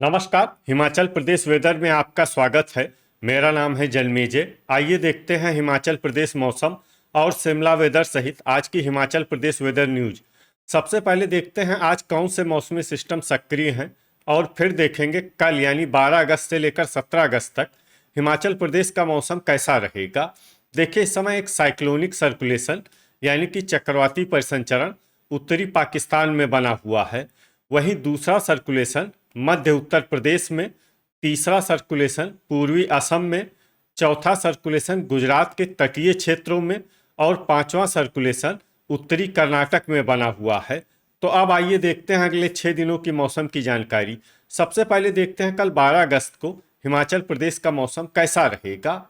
नमस्कार। हिमाचल प्रदेश वेदर में आपका स्वागत है। मेरा नाम है जन्मेजय। आइए देखते हैं हिमाचल प्रदेश मौसम और शिमला वेदर सहित आज की हिमाचल प्रदेश वेदर न्यूज। सबसे पहले देखते हैं आज कौन से मौसमी सिस्टम सक्रिय हैं और फिर देखेंगे कल यानी 12 अगस्त से लेकर 17 अगस्त तक हिमाचल प्रदेश का मौसम कैसा रहेगा। देखिए, इस समय एक साइक्लोनिक सर्कुलेशन यानी कि चक्रवाती परिसंचरण उत्तरी पाकिस्तान में बना हुआ है। वहीं दूसरा सर्कुलेशन मध्य उत्तर प्रदेश में, तीसरा सर्कुलेशन पूर्वी असम में, चौथा सर्कुलेशन गुजरात के तटीय क्षेत्रों में और पांचवा सर्कुलेशन उत्तरी कर्नाटक में बना हुआ है। तो अब आइए देखते हैं अगले 6 दिनों की मौसम की जानकारी। सबसे पहले देखते हैं कल 12 अगस्त को हिमाचल प्रदेश का मौसम कैसा रहेगा।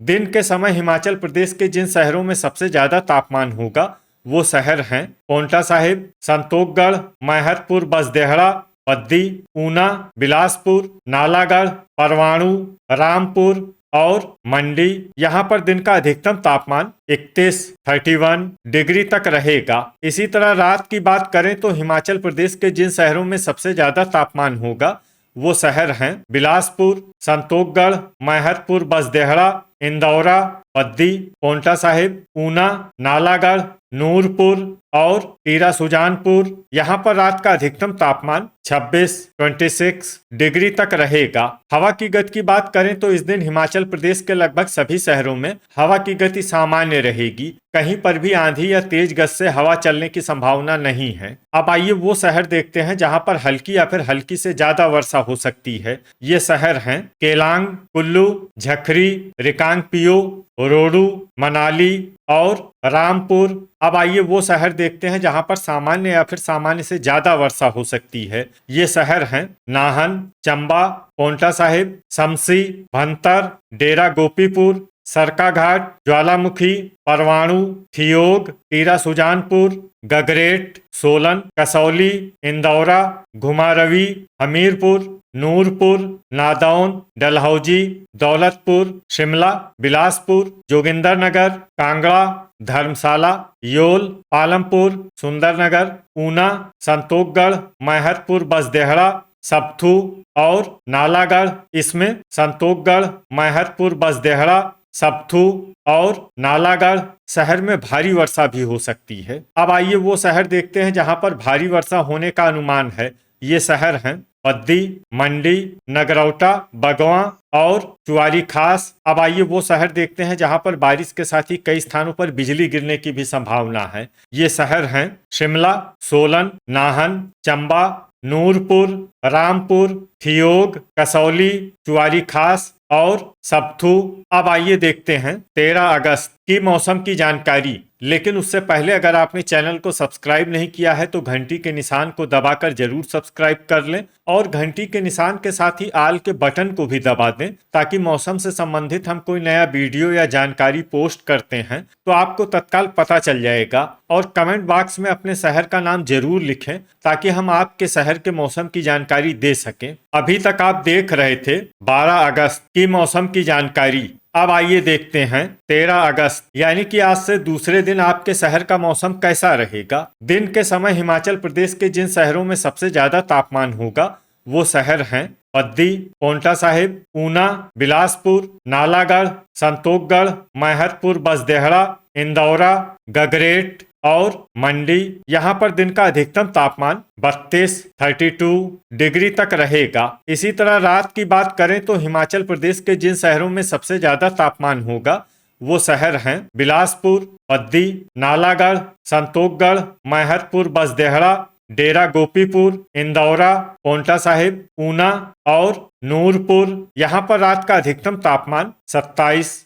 दिन के समय हिमाचल प्रदेश के जिन शहरों में सबसे ज्यादा तापमान होगा वो शहर हैं पांवटा साहिब, संतोखगढ़, मैहतपुर, बसदेहड़ा, बद्दी, ऊना, बिलासपुर, नालागढ़, परवाणु, रामपुर और मंडी। यहाँ पर दिन का अधिकतम तापमान 31 डिग्री तक रहेगा। इसी तरह रात की बात करें तो हिमाचल प्रदेश के जिन शहरों में सबसे ज्यादा तापमान होगा वो शहर हैं बिलासपुर, संतोखगढ़, मैहतपुर, बसदेहड़ा, इंदौरा, बद्दी, पांवटा साहिब, ऊना, नालागढ़, नूरपुर और टीरा सुजानपुर। यहाँ पर रात का अधिकतम तापमान 26 डिग्री तक रहेगा। हवा की गति की बात करें तो इस दिन हिमाचल प्रदेश के लगभग सभी शहरों में हवा की गति सामान्य रहेगी। कहीं पर भी आंधी या तेज गति से हवा चलने की संभावना नहीं है। अब आइए वो शहर देखते हैं जहां पर हल्की या फिर हल्की से ज्यादा वर्षा हो सकती है। ये शहर हैं केलांग, कुल्लू, झखरी, रिकांगपिओ, रोडू, मनाली और रामपुर। अब आइए वो शहर देखते हैं जहां पर सामान्य या फिर सामान्य से ज्यादा वर्षा हो सकती है। ये शहर हैं नाहन, चंबा, पांवटा साहिब, शमसी, भंतर, डेरा गोपीपुर, सरकाघाट, ज्वालामुखी, परवाणु, ठियोग, टीरा सुजानपुर, गगरेट, सोलन, कसौली, इंदौरा, घुमारवी, हमीरपुर, नूरपुर, नादौन, डलहौजी, दौलतपुर, शिमला, बिलासपुर, जोगिंदरनगर, कांगड़ा, धर्मशाला, योल, पालमपुर, सुंदरनगर, ऊना, संतोखगढ़, मैहतपुर, बसदेहड़ा, सप्थू और नालागढ़। इसमें संतोखगढ़, मैहतपुर, बसदेहड़ा, सप्थू और नालागढ़ शहर में भारी वर्षा भी हो सकती है। अब आइए वो शहर देखते हैं जहां पर भारी वर्षा होने का अनुमान है। ये शहर हैं बद्दी, मंडी, नगरौटा, बगवां और चुआरी खास। अब आइए वो शहर देखते हैं जहां पर बारिश के साथ ही कई स्थानों पर बिजली गिरने की भी संभावना है। ये शहर हैं शिमला, सोलन, नाहन, चंबा, नूरपुर, रामपुर, ठियोग, कसौली, चुआरी खास और सप्थू। अब आइए देखते हैं 13 अगस्त की मौसम की जानकारी। लेकिन उससे पहले अगर आपने चैनल को सब्सक्राइब नहीं किया है तो घंटी के निशान को दबाकर जरूर सब्सक्राइब कर लें और घंटी के निशान के साथ ही आल के बटन को भी दबा दें ताकि मौसम से संबंधित हम कोई नया वीडियो या जानकारी पोस्ट करते हैं तो आपको तत्काल पता चल जाएगा। और कमेंट बॉक्स में अपने शहर का नाम जरूर लिखें ताकि हम आपके शहर के मौसम की जानकारी दे सकें। अभी तक आप देख रहे थे 12 अगस्त की मौसम की जानकारी। अब आइए देखते हैं 13 अगस्त यानी कि आज से दूसरे दिन आपके शहर का मौसम कैसा रहेगा। दिन के समय हिमाचल प्रदेश के जिन शहरों में सबसे ज्यादा तापमान होगा वो शहर हैं बद्दी, पांवटा साहिब, ऊना, बिलासपुर, नालागढ़, संतोखगढ़, मैहतपुर, बसदेहड़ा, इंदौरा, गगरेट और मंडी। यहाँ पर दिन का अधिकतम तापमान 32 डिग्री तक रहेगा। इसी तरह रात की बात करें तो हिमाचल प्रदेश के जिन शहरों में सबसे ज्यादा तापमान होगा वो शहर हैं बिलासपुर, बद्दी, नालागढ़, संतोखगढ़, मैहतपुर, बसदेहड़ा, डेरा गोपीपुर, इंदौरा, पांवटा साहिब, ऊना और नूरपुर। यहाँ पर रात का अधिकतम तापमान 27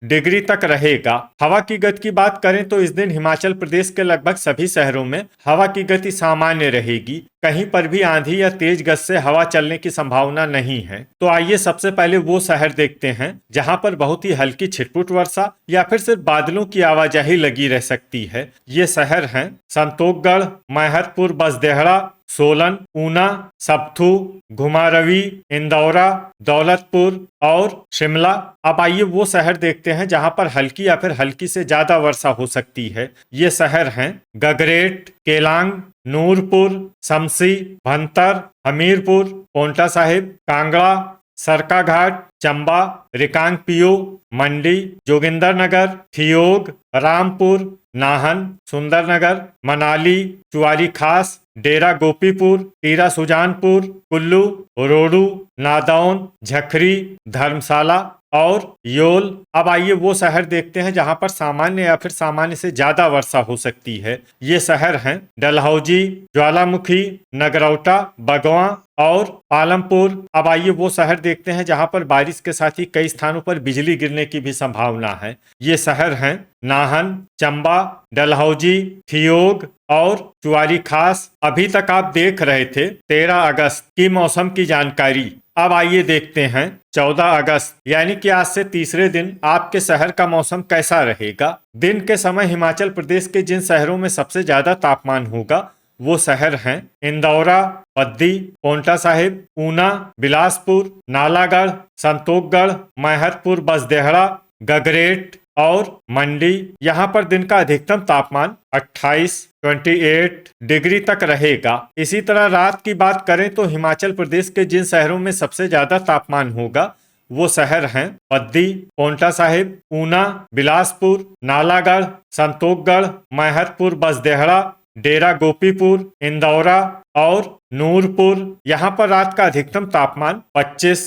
डिग्री तक रहेगा। हवा की गति की बात करें तो इस दिन हिमाचल प्रदेश के लगभग सभी शहरों में हवा की गति सामान्य रहेगी। कहीं पर भी आंधी या तेज गति से हवा चलने की संभावना नहीं है। तो आइए सबसे पहले वो शहर देखते हैं जहां पर बहुत ही हल्की छिटपुट वर्षा या फिर सिर्फ बादलों की आवाजाही लगी रह सकती है। ये शहर हैं संतोखगढ़, मैहतपुर, बसदेहड़ा, सोलन, ऊना, सप्थू, घुमारवी, इंदौरा, दौलतपुर और शिमला। अब आइए वो शहर देखते हैं जहां पर हल्की या फिर हल्की से ज्यादा वर्षा हो सकती है। ये शहर हैं गगरेट, केलांग, नूरपुर, शमसी, भंतर, हमीरपुर, पोंटा साहिब, कांगड़ा, सरकाघाट, चंबा, रिकांगपियो, मंडी, जोगिंदरनगर, थियोग, रामपुर, नाहन, सुंदरनगर, मनाली, चुआरी खास, डेरा गोपीपुर, टीरा सुजानपुर, कुल्लू, रोडू, नादौन, झखरी, धर्मशाला और योल। अब आइए वो शहर देखते हैं जहां पर सामान्य या फिर सामान्य से ज्यादा वर्षा हो सकती है। ये शहर हैं डलहौजी, ज्वालामुखी, नगरौटा, बगवां और पालमपुर। अब आइए वो शहर देखते हैं जहां पर बारिश के साथ ही कई स्थानों पर बिजली गिरने की भी संभावना है। ये शहर हैं नाहन, चंबा, डलहौजी, थियोग और चुआरी खास। अभी तक आप देख रहे थे 13 अगस्त की मौसम की जानकारी। अब आइए देखते हैं 14 अगस्त यानी कि आज से तीसरे दिन आपके शहर का मौसम कैसा रहेगा। दिन के समय हिमाचल प्रदेश के जिन शहरों में सबसे ज्यादा तापमान होगा वो शहर हैं इंदौरा, पद्दी, पोंटा साहिब, ऊना, बिलासपुर, नालागढ़, संतोखगढ़, मैहतपुर, बसदेहड़ा, गगरेट और मंडी। यहाँ पर दिन का अधिकतम तापमान 28 डिग्री तक रहेगा। इसी तरह रात की बात करें तो हिमाचल प्रदेश के जिन शहरों में सबसे ज्यादा तापमान होगा वो शहर हैं पद्दी, पोंटा साहिब, ऊना, बिलासपुर, नालागढ़, संतोखगढ़, मैहतपुर, बसदेहड़ा, डेरा गोपीपुर, इंदौरा और नूरपुर। यहाँ पर रात का अधिकतम तापमान 25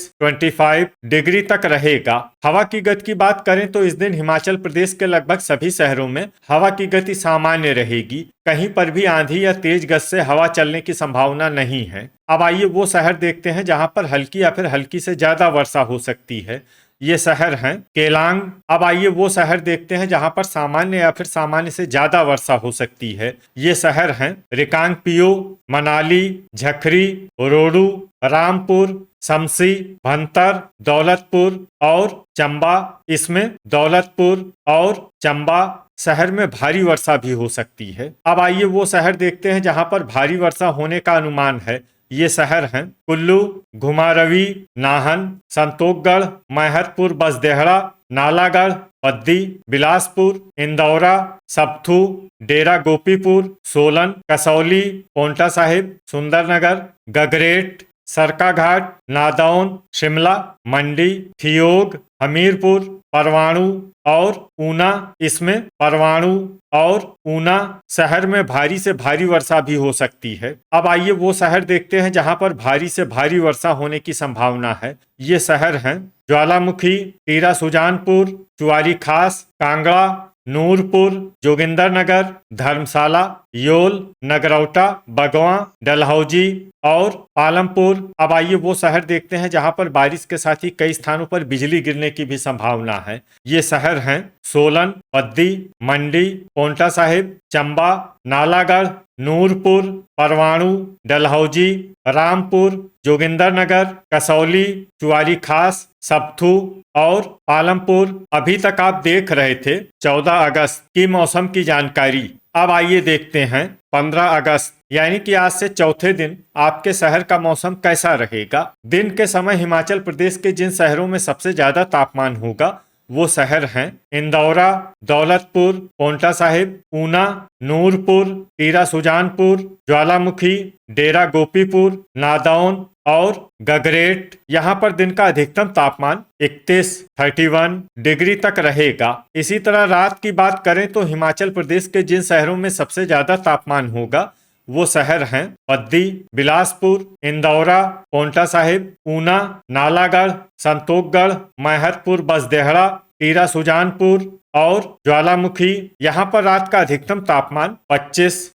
डिग्री तक रहेगा। हवा की गति की बात करें तो इस दिन हिमाचल प्रदेश के लगभग सभी शहरों में हवा की गति सामान्य रहेगी। कहीं पर भी आंधी या तेज गति से हवा चलने की संभावना नहीं है। अब आइए वो शहर देखते हैं जहाँ पर हल्की या फिर हल्की से ज्यादा वर्षा हो सकती है। ये शहर हैं केलांग। अब आइए वो शहर देखते हैं जहां पर सामान्य या फिर सामान्य से ज्यादा वर्षा हो सकती है। ये शहर हैं रिकांगपियो, मनाली, झखरी, रोडू, रामपुर, शमसी, भंतर, दौलतपुर और चंबा। इसमें दौलतपुर और चंबा शहर में भारी वर्षा भी हो सकती है। अब आइए वो शहर देखते हैं जहां पर भारी वर्षा होने का अनुमान है। ये शहर हैं कुल्लू, घुमारवी, नाहन, संतोखगढ़, मैहतपुर, बसदेहड़ा, नालागढ़, पद्दी, बिलासपुर, इंदौरा, सप्थू, डेरा गोपीपुर, सोलन, कसौली, पोंटा साहिब, सुंदरनगर, गगरेट, सरकाघाट, नादौन, शिमला, मंडी, थियोग, हमीरपुर, परवाणु और ऊना। इसमें परवाणु और ऊना शहर में भारी से भारी वर्षा भी हो सकती है। अब आइए वो शहर देखते हैं जहां पर भारी से भारी वर्षा होने की संभावना है। ये शहर हैं ज्वालामुखी, टीरा सुजानपुर, चुआरी खास, कांगड़ा, नूरपुर, जोगिंदरनगर, धर्मशाला, योल, नगरौटा, बगवां, डलहौजी और पालमपुर। अब आइए वो शहर देखते हैं जहां पर बारिश के साथ ही कई स्थानों पर बिजली गिरने की भी संभावना है। ये शहर हैं सोलन, पद्दी, मंडी, पोंटा साहिब, चंबा, नालागढ़, नूरपुर, परवाणु, डलहौजी, रामपुर, जोगिंदरनगर, कसौली, चुआरी खास, सप्थू और पालमपुर। अभी तक आप देख रहे थे 14 अगस्त की मौसम की जानकारी। अब आइए देखते हैं 15 अगस्त यानी कि आज से चौथे दिन आपके शहर का मौसम कैसा रहेगा। दिन के समय हिमाचल प्रदेश के जिन शहरों में सबसे ज्यादा तापमान होगा वो शहर हैं इंदौरा, दौलतपुर, पोंटा साहिब, ऊना, नूरपुर, टीरा सुजानपुर, ज्वालामुखी, डेरा गोपीपुर, नादौन और गगरेट। यहाँ पर दिन का अधिकतम तापमान 31 डिग्री तक रहेगा। इसी तरह रात की बात करें तो हिमाचल प्रदेश के जिन शहरों में सबसे ज्यादा तापमान होगा वो शहर हैं पद्दी, बिलासपुर, इंदौरा, पोंटा साहिब, ऊना, नालागढ़, संतोखगढ़, मैहतपुर, बसदेहड़ा, टीरा सुजानपुर और ज्वालामुखी। यहाँ पर रात का अधिकतम तापमान 25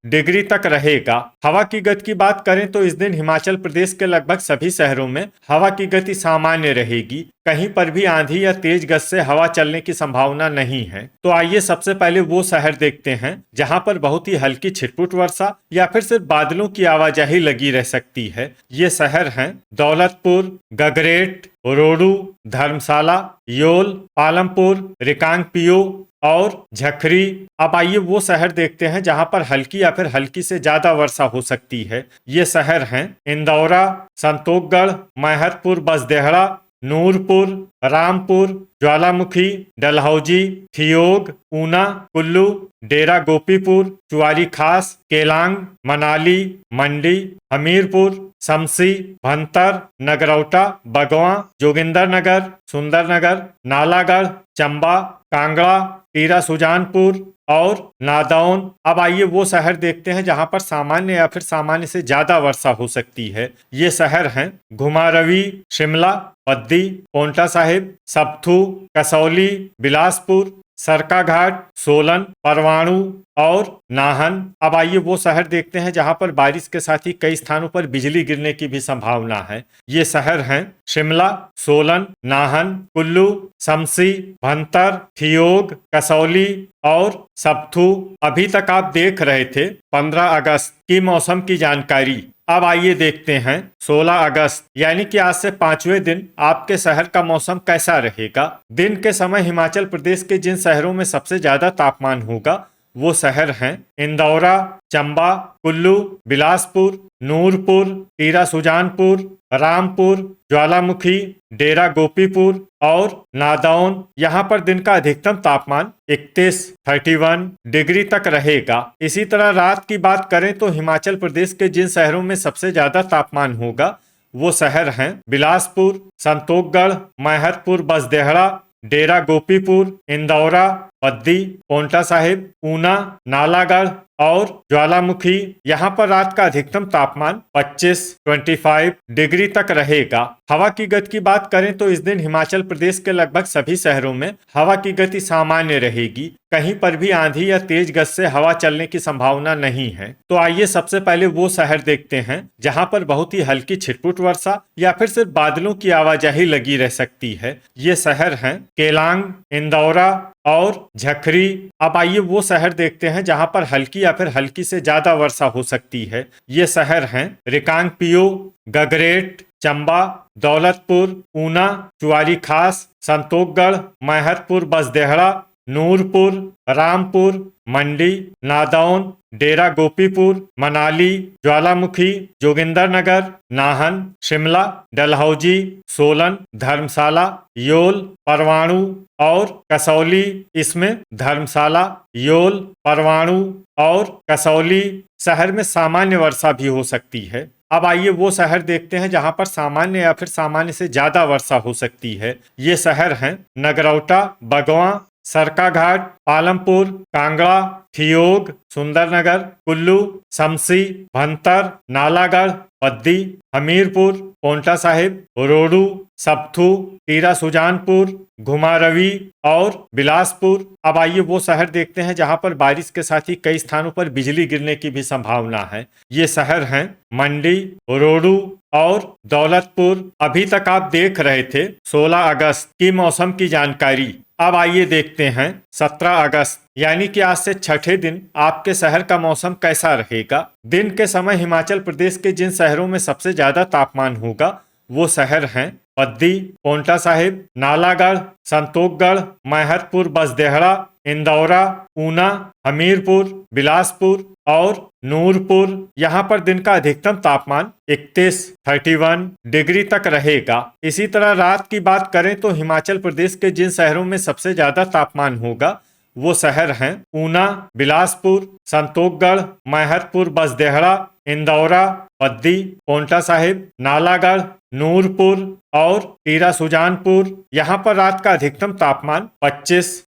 डिग्री तक रहेगा। हवा की गति की बात करें तो इस दिन हिमाचल प्रदेश के लगभग सभी शहरों में हवा की गति सामान्य रहेगी। कहीं पर भी आंधी या तेज गज से हवा चलने की संभावना नहीं है। तो आइए सबसे पहले वो शहर देखते हैं जहां पर बहुत ही हल्की छिटपुट वर्षा या फिर सिर्फ बादलों की आवाजाही लगी रह सकती है। ये शहर हैं दौलतपुर, गगरेट, रोडू, धर्मशाला, योल, पालमपुर, रिकांगपियो और झखरी। अब आइए वो शहर देखते हैं जहां पर हल्की या फिर हल्की से ज्यादा वर्षा हो सकती है। ये शहर हैं इंदौरा, संतोखगढ़, मैहतपुर, बसदेहड़ा, नूरपुर, रामपुर, ज्वालामुखी, डलहौजी, थियोग, ऊना, कुल्लू, डेरा गोपीपुर, चुआरी खास, केलांग, मनाली, मंडी, हमीरपुर, शमसी, भंतर, नगरौटा, बगवां, जोगिंदरनगर, सुंदरनगर, नालागढ़, चंबा, कांगड़ा, टीरा सुजानपुर और नादौन। अब आइए वो शहर देखते हैं जहां पर सामान्य या फिर सामान्य से ज्यादा वर्षा हो सकती है। ये शहर हैं घुमारवी, शिमला, बद्दी, पोंटा साहिब, सबथू, कसौली, बिलासपुर, सरकाघाट, सोलन, परवाणु और नाहन। अब आइए वो शहर देखते हैं जहां पर बारिश के साथ ही कई स्थानों पर बिजली गिरने की भी संभावना है। ये शहर हैं शिमला, सोलन, नाहन, कुल्लू, शमसी, भंतर, थियोग, कसौली और सबथू। अभी तक आप देख रहे थे 15 अगस्त की मौसम की जानकारी। अब आइए देखते हैं 16 अगस्त यानी कि आज से 5वें दिन आपके शहर का मौसम कैसा रहेगा। दिन के समय हिमाचल प्रदेश के जिन शहरों में सबसे ज्यादा तापमान होगा वो शहर हैं इंदौरा, चंबा, कुल्लू, बिलासपुर, नूरपुर, टीरा सुजानपुर, रामपुर, ज्वालामुखी, डेरा गोपीपुर और नादौन। यहाँ पर दिन का अधिकतम तापमान 31 डिग्री तक रहेगा। इसी तरह रात की बात करें तो हिमाचल प्रदेश के जिन शहरों में सबसे ज्यादा तापमान होगा वो शहर हैं बिलासपुर, संतोखगढ़, मैहतपुर, बसदेहड़ा, डेरा गोपीपुर, इंदौरा, बद्दी, पोंटा साहिब, ऊना, नालागढ़ और ज्वालामुखी। यहाँ पर रात का अधिकतम तापमान 25 डिग्री तक रहेगा। हवा की गति की बात करें तो इस दिन हिमाचल प्रदेश के लगभग सभी शहरों में हवा की गति सामान्य रहेगी। कहीं पर भी आंधी या तेज गति से हवा चलने की संभावना नहीं है। तो आइए सबसे पहले वो शहर देखते हैं जहां पर बहुत ही हल्की छिटपुट वर्षा या फिर सिर्फ बादलों की आवाजाही लगी रह सकती है। ये शहर हैं केलांग, इंदौरा और झखरी। अब आइए वो शहर देखते हैं जहां पर हल्की या फिर हल्की से ज्यादा वर्षा हो सकती है। ये शहर हैं रिकांगपियो, गगरेट, चंबा, दौलतपुर, ऊना, चुआरी खास, संतोखगढ़, मैहतपुर, बसदेहड़ा, नूरपुर, रामपुर, मंडी, नादौन, डेरा गोपीपुर, मनाली, ज्वालामुखी, जोगिंदरनगर, नाहन, शिमला, डलहौजी, सोलन, धर्मशाला, योल, परवाणु और कसौली। इसमें धर्मशाला, योल, परवाणु और कसौली शहर में सामान्य वर्षा भी हो सकती है। अब आइए वो शहर देखते हैं जहां पर सामान्य या फिर सामान्य से ज्यादा वर्षा हो सकती है। ये शहर हैं नगरौटा, बगवां, सरकाघाट, पालमपुर, कांगड़ा, थियोग, सुंदरनगर, कुल्लू, शमसी, भंतर, नालागढ़, बद्दी, हमीरपुर, पोंटा साहिब, रोडू, सबथू, टीरा सुजानपुर, घुमारवी और बिलासपुर। अब आइए वो शहर देखते हैं जहां पर बारिश के साथ ही कई स्थानों पर बिजली गिरने की भी संभावना है। ये शहर हैं मंडी, रोडू और दौलतपुर। अभी तक आप देख रहे थे 16 अगस्त की मौसम की जानकारी। अब आइए देखते हैं 17 अगस्त यानी कि आज से छठे दिन आपके शहर का मौसम कैसा रहेगा। दिन के समय हिमाचल प्रदेश के जिन शहरों में सबसे ज्यादा तापमान होगा वो शहर हैं बद्दी, पोंटा साहिब, नालागढ़, संतोखगढ़, मैहतपुर, बसदेहड़ा, इंदौरा, ऊना, हमीरपुर, बिलासपुर और नूरपुर। यहाँ पर दिन का अधिकतम तापमान 31 डिग्री तक रहेगा। इसी तरह रात की बात करें तो हिमाचल प्रदेश के जिन शहरों में सबसे ज्यादा तापमान होगा वो शहर हैं ऊना, बिलासपुर, संतोखगढ़, मैहतपुर, बसदेहड़ा, इंदौरा, बद्दी, पोंटा साहिब, नालागढ़, नूरपुर और टीरा सुजानपुर। यहाँ पर रात का अधिकतम तापमान 25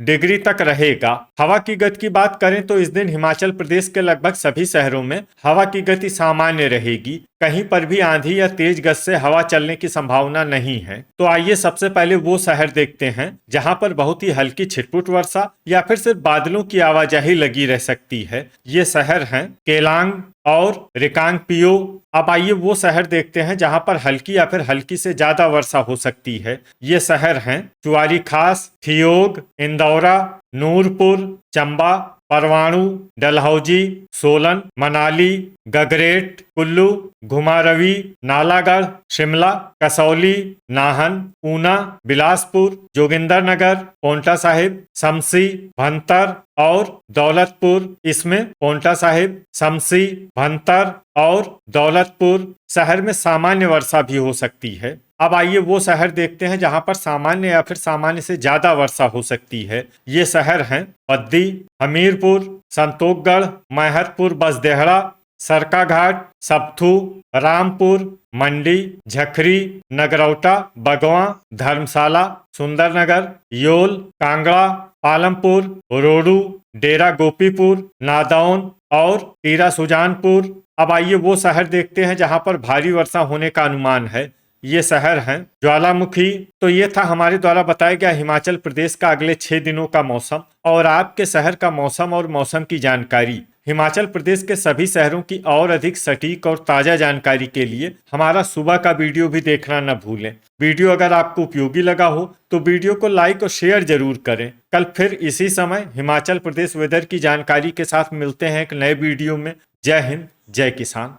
डिग्री तक रहेगा। हवा की गति की बात करें तो इस दिन हिमाचल प्रदेश के लगभग सभी शहरों में हवा की गति सामान्य रहेगी। कहीं पर भी आंधी या तेज गति से हवा चलने की संभावना नहीं है। तो आइए सबसे पहले वो शहर देखते हैं जहां पर बहुत ही हल्की छिटपुट वर्षा या फिर सिर्फ बादलों की आवाजाही लगी रह सकती है। ये शहर हैं केलांग और रिकांगपियो। अब आइए वो शहर देखते हैं जहां पर हल्की या फिर हल्की से ज्यादा वर्षा हो सकती है। ये शहर हैं चुआरी खास, थियोग, इंदौरा, नूरपुर, चंबा, परवाणु, डलहौजी, सोलन, मनाली, गगरेट, कुल्लू, घुमारवी, नालागढ़, शिमला, कसौली, नाहन, ऊना, बिलासपुर, जोगिंदरनगर, पोंटा साहिब, शमसी, भंतर और दौलतपुर। इसमें पोंटा साहिब, शमसी, भंतर और दौलतपुर शहर में सामान्य वर्षा भी हो सकती है। अब आइए वो शहर देखते हैं जहां पर सामान्य या फिर सामान्य से ज्यादा वर्षा हो सकती है। ये शहर हैं बद्दी, हमीरपुर, संतोखगढ़, मैहरपुर, बसदेहड़ा, सरकाघाट, सबथू, रामपुर, मंडी, झखरी, नगरौटा, बगवां, धर्मशाला, सुंदरनगर, योल, कांगड़ा, पालमपुर, रोडू, डेरा गोपीपुर, नादौन और टीरा सुजानपुर। अब आइए वो शहर देखते हैं जहां पर भारी वर्षा होने का अनुमान है। ये शहर हैं ज्वालामुखी। तो ये था हमारे द्वारा बताया गया हिमाचल प्रदेश का अगले 6 दिनों का मौसम और आपके शहर का मौसम और मौसम की जानकारी। हिमाचल प्रदेश के सभी शहरों की और अधिक सटीक और ताजा जानकारी के लिए हमारा सुबह का वीडियो भी देखना न भूलें। वीडियो अगर आपको उपयोगी लगा हो तो वीडियो को लाइक और शेयर जरूर करें। कल फिर इसी समय हिमाचल प्रदेश वेदर की जानकारी के साथ मिलते हैं एक नए वीडियो में। जय हिंद, जय किसान।